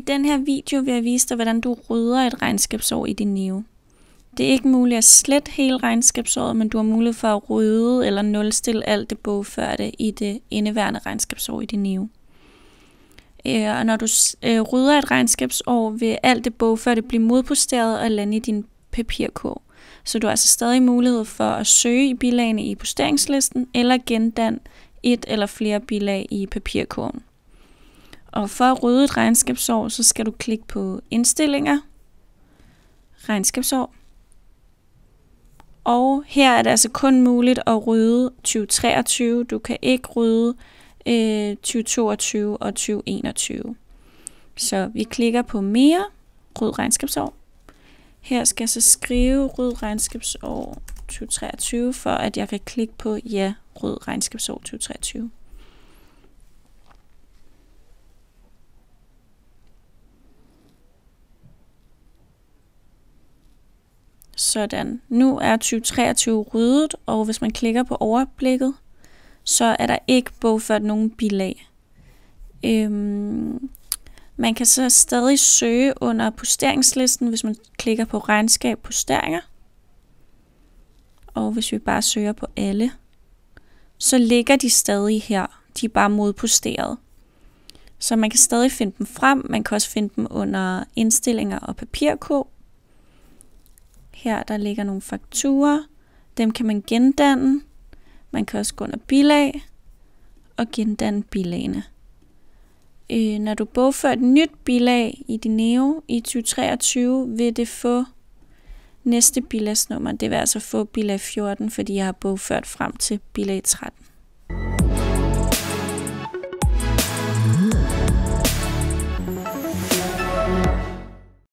den her video vil jeg vise dig, hvordan du rydder et regnskabsår i din Neo. Det er ikke muligt at slette hele regnskabsåret, men du har mulighed for at rydde eller nulstille alt det bogførte i det indeværende regnskabsår i din Neo. Og når du rydder et regnskabsår, vil alt det bogførte blive modposteret og lande i din papirkurv. Så du har altså stadig mulighed for at søge i bilagene i posteringslisten eller gendanne et eller flere bilag i papirkurven. Og for at rydde et regnskabsår, så skal du klikke på indstillinger, regnskabsår. Og her er det altså kun muligt at rydde 2023. Du kan ikke rydde 2022 og 2021. Så vi klikker på mere, ryd regnskabsår. Her skal jeg så skrive ryd regnskabsår 2023, for at jeg kan klikke på ja, ryd regnskabsår 2023. Sådan. Nu er 2023 ryddet, og hvis man klikker på overblikket, så er der ikke bogført nogen bilag. Man kan så stadig søge under posteringslisten, hvis man klikker på regnskab posteringer. Og hvis vi bare søger på alle, så ligger de stadig her. De er bare modposteret. Så man kan stadig finde dem frem. Man kan også finde dem under indstillinger og papirkurv. Her der ligger nogle fakturer. Dem kan man gendanne. Man kan også gå under bilag og gendanne bilagene. Når du bogfører et nyt bilag i din Neo i 2023, vil det få næste bilagsnummer. Det vil altså få bilag 14, fordi jeg har bogført frem til bilag 13.